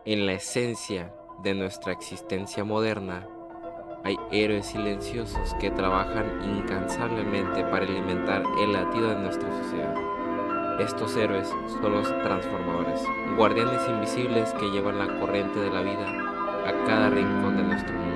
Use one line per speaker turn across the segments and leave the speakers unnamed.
En la esencia de nuestra existencia moderna, hay héroes silenciosos que trabajan incansablemente para alimentar el latido de nuestra sociedad. Estos héroes son los transformadores, guardianes invisibles que llevan la corriente de la vida a cada rincón de nuestro mundo.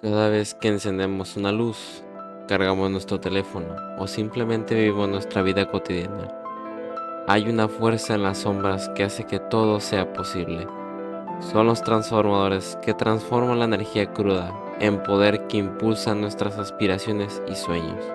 Cada vez que encendemos una luz, cargamos nuestro teléfono o simplemente vivimos nuestra vida cotidiana, hay una fuerza en las sombras que hace que todo sea posible. Son los transformadores que transforman la energía cruda en poder que impulsa nuestras aspiraciones y sueños.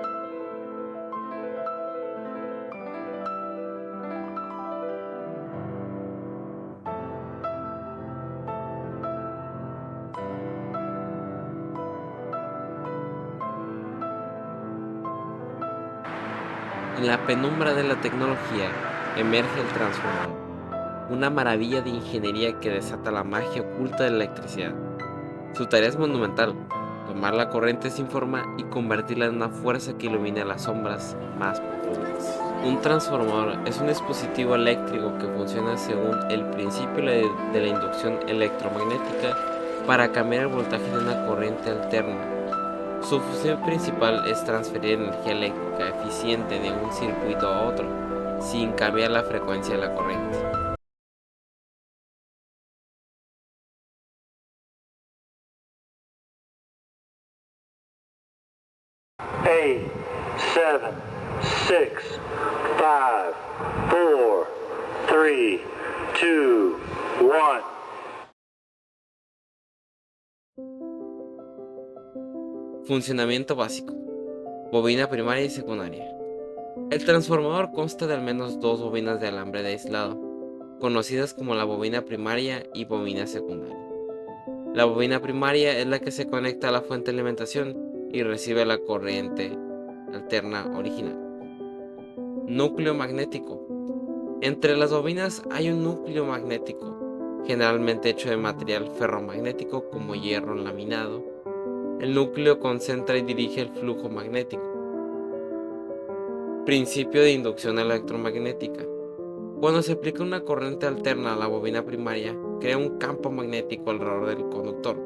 En la penumbra de la tecnología emerge el transformador, una maravilla de ingeniería que desata la magia oculta de la electricidad. Su tarea es monumental: tomar la corriente sin forma y convertirla en una fuerza que ilumine las sombras más profundas. Un transformador es un dispositivo eléctrico que funciona según el principio de la inducción electromagnética para cambiar el voltaje de una corriente alterna. Su función principal es transferir energía eléctrica eficiente de un circuito a otro, sin cambiar la frecuencia de la corriente.
Eight, seven, six, five, four, three, two, one.
Funcionamiento básico: bobina primaria y secundaria. El transformador consta de al menos dos bobinas de alambre de aislado, conocidas como la bobina primaria y bobina secundaria. La bobina primaria es la que se conecta a la fuente de alimentación y recibe la corriente alterna original. Núcleo magnético. Entre las bobinas hay un núcleo magnético, generalmente hecho de material ferromagnético como hierro laminado. El núcleo concentra y dirige el flujo magnético. Principio de inducción electromagnética. Cuando se aplica una corriente alterna a la bobina primaria, crea un campo magnético alrededor del conductor.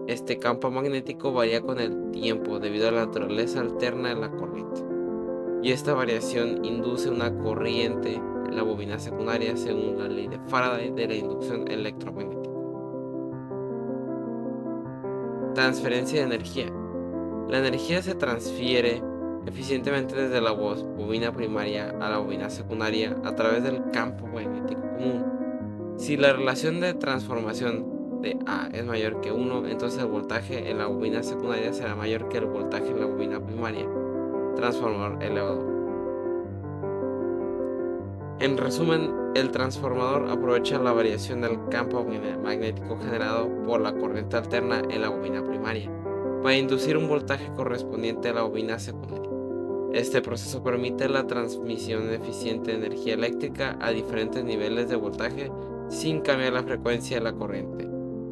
Este campo magnético varía con el tiempo debido a la naturaleza alterna de la corriente, y esta variación induce una corriente en la bobina secundaria según la ley de Faraday de la inducción electromagnética. Transferencia de energía. La energía se transfiere eficientemente desde la bobina primaria a la bobina secundaria a través del campo magnético común. Si la relación de transformación de A es mayor que 1, entonces el voltaje en la bobina secundaria será mayor que el voltaje en la bobina primaria. Transformador elevador. En resumen, el transformador aprovecha la variación del campo magnético generado por la corriente alterna en la bobina primaria para inducir un voltaje correspondiente a la bobina secundaria. Este proceso permite la transmisión eficiente de energía eléctrica a diferentes niveles de voltaje sin cambiar la frecuencia de la corriente.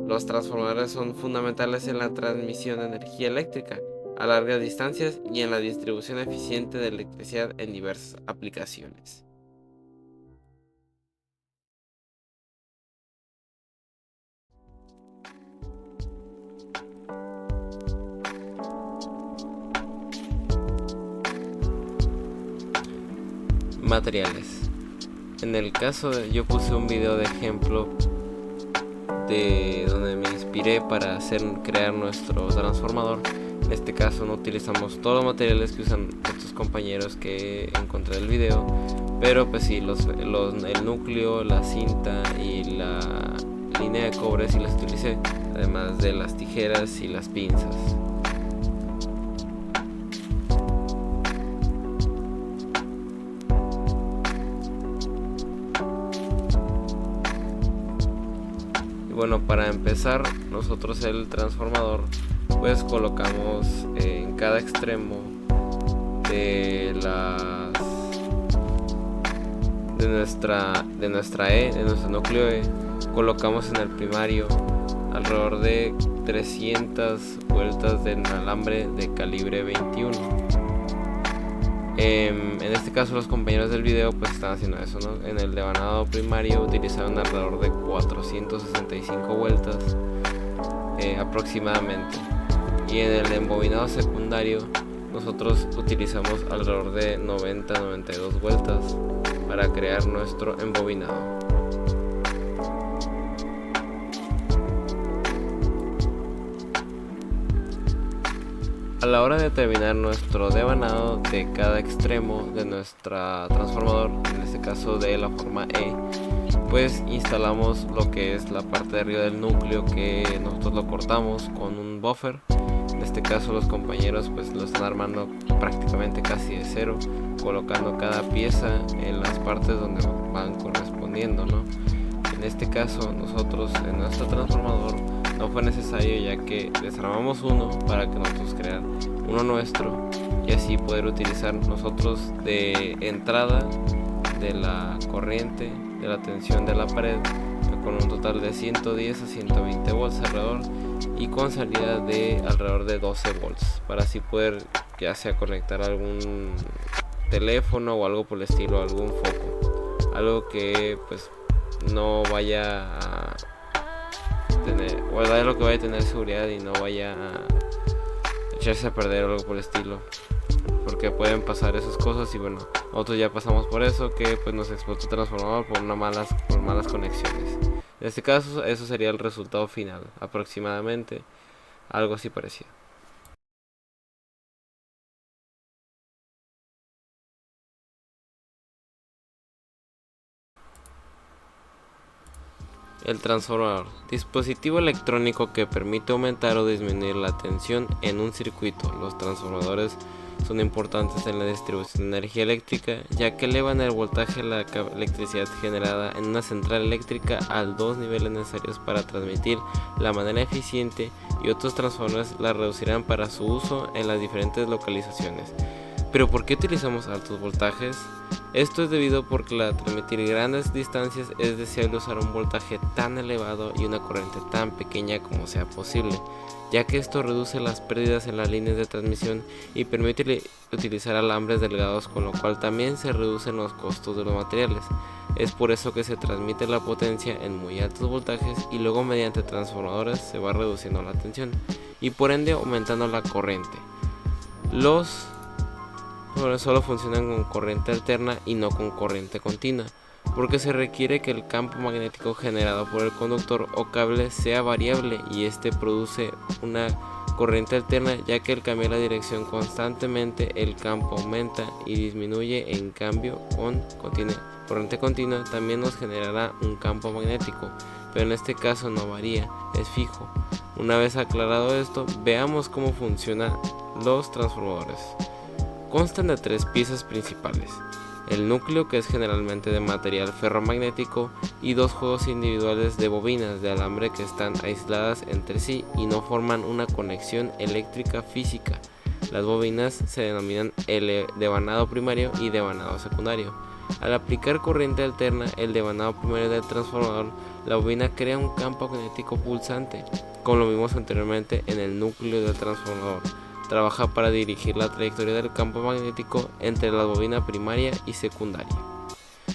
Los transformadores son fundamentales en la transmisión de energía eléctrica a largas distancias y en la distribución eficiente de electricidad en diversas aplicaciones. Materiales. En el caso yo puse un video de ejemplo de donde me inspiré para crear nuestro transformador. En este caso no utilizamos todos los materiales que usan estos compañeros que encontré en el video, pero pues sí, el núcleo, la cinta y la línea de cobre sí las utilicé, además de las tijeras y las pinzas. Bueno, para empezar, nosotros el transformador pues colocamos en cada extremo de nuestro núcleo E, colocamos en el primario alrededor de 300 vueltas de alambre de calibre 21. En este caso los compañeros del video pues están haciendo eso, ¿no? En el devanado primario utilizaron alrededor de 465 vueltas aproximadamente, y en el embobinado secundario nosotros utilizamos alrededor de 90-92 vueltas para crear nuestro embobinado. A la hora de terminar nuestro devanado de cada extremo de nuestra transformador, en este caso de la forma E, pues instalamos lo que es la parte de arriba del núcleo, que nosotros lo cortamos con un buffer. En este caso los compañeros pues lo están armando prácticamente casi de cero, colocando cada pieza en las partes donde van correspondiendo, ¿no? En este caso nosotros en nuestro transformador no fue necesario, ya que desarmamos uno para que nosotros crear uno nuestro y así poder utilizar nosotros de entrada de la corriente, de la tensión de la pared, con un total de 110 a 120 volts alrededor, y con salida de alrededor de 12 volts, para así poder ya sea conectar algún teléfono o algo por el estilo, algún foco, algo que pues no vaya a tener, o lo que vaya a tener seguridad y no vaya a echarse a perder o algo por el estilo, porque pueden pasar esas cosas. Y bueno, nosotros ya pasamos por eso, que pues nos explotó el transformador por malas conexiones. En este caso eso sería el resultado final, aproximadamente algo así parecido. El transformador, dispositivo electrónico que permite aumentar o disminuir la tensión en un circuito. Los transformadores son importantes en la distribución de energía eléctrica, ya que elevan el voltaje de la electricidad generada en una central eléctrica a dos niveles necesarios para transmitir la manera eficiente, y otros transformadores la reducirán para su uso en las diferentes localizaciones. ¿Pero por qué utilizamos altos voltajes? Esto es debido porque al transmitir grandes distancias es deseable usar un voltaje tan elevado y una corriente tan pequeña como sea posible, ya que esto reduce las pérdidas en las líneas de transmisión y permite utilizar alambres delgados, con lo cual también se reducen los costos de los materiales. Es por eso que se transmite la potencia en muy altos voltajes y luego mediante transformadores se va reduciendo la tensión y por ende aumentando la corriente. Los solo funcionan con corriente alterna y no con corriente continua, porque se requiere que el campo magnético generado por el conductor o cable sea variable, y este produce una corriente alterna, ya que al cambiar la dirección constantemente el campo aumenta y disminuye. En cambio, con corriente continua también nos generará un campo magnético, pero en este caso no varía, es fijo. Una vez aclarado esto, veamos cómo funcionan los transformadores. Constan de tres piezas principales: el núcleo, que es generalmente de material ferromagnético, y dos juegos individuales de bobinas de alambre que están aisladas entre sí y no forman una conexión eléctrica física. Las bobinas se denominan devanado primario y devanado secundario. Al aplicar corriente alterna, el devanado primario del transformador, la bobina crea un campo magnético pulsante, como lo vimos anteriormente en el núcleo del transformador. Trabaja para dirigir la trayectoria del campo magnético entre la bobina primaria y secundaria.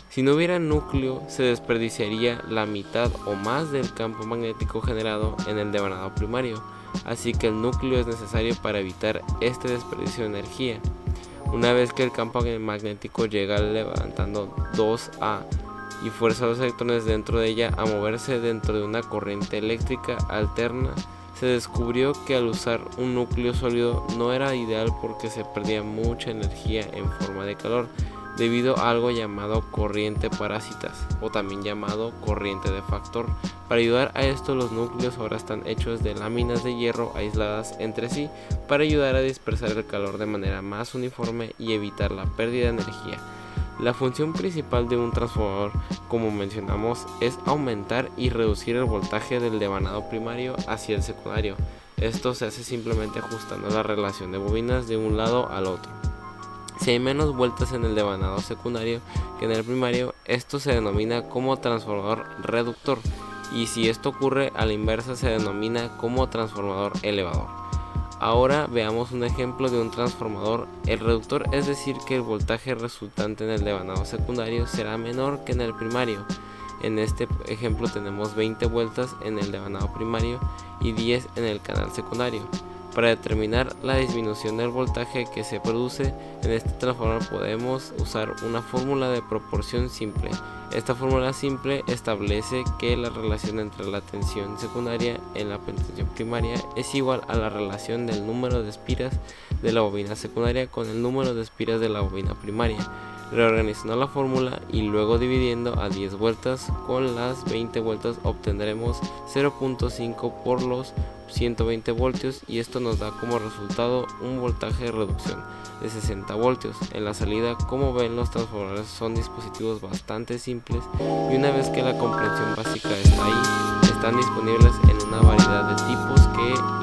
Si no hubiera núcleo, se desperdiciaría la mitad o más del campo magnético generado en el devanado primario, así que el núcleo es necesario para evitar este desperdicio de energía. Una vez que el campo magnético llega levantando 2A y fuerza a los electrones dentro de ella a moverse dentro de una corriente eléctrica alterna, se descubrió que al usar un núcleo sólido no era ideal, porque se perdía mucha energía en forma de calor debido a algo llamado corriente parásitas, o también llamado corriente de factor. Para ayudar a esto, los núcleos ahora están hechos de láminas de hierro aisladas entre sí para ayudar a dispersar el calor de manera más uniforme y evitar la pérdida de energía. La función principal de un transformador, como mencionamos, es aumentar y reducir el voltaje del devanado primario hacia el secundario. Esto se hace simplemente ajustando la relación de bobinas de un lado al otro. Si hay menos vueltas en el devanado secundario que en el primario, esto se denomina como transformador reductor, y si esto ocurre a la inversa se denomina como transformador elevador. Ahora veamos un ejemplo de un transformador. El reductor, es decir que el voltaje resultante en el devanado secundario será menor que en el primario. En este ejemplo tenemos 20 vueltas en el devanado primario y 10 en el canal secundario. Para determinar la disminución del voltaje que se produce en este transformador podemos usar una fórmula de proporción simple. Esta fórmula simple establece que la relación entre la tensión secundaria en la tensión primaria es igual a la relación del número de espiras de la bobina secundaria con el número de espiras de la bobina primaria. Reorganizando la fórmula y luego dividiendo a 10 vueltas con las 20 vueltas obtendremos 0.5 por los 120 voltios y esto nos da como resultado un voltaje de reducción de 60 voltios. En la salida, como ven, los transformadores son dispositivos bastante simples y una vez que la comprensión básica está ahí, están disponibles en una variedad de tipos que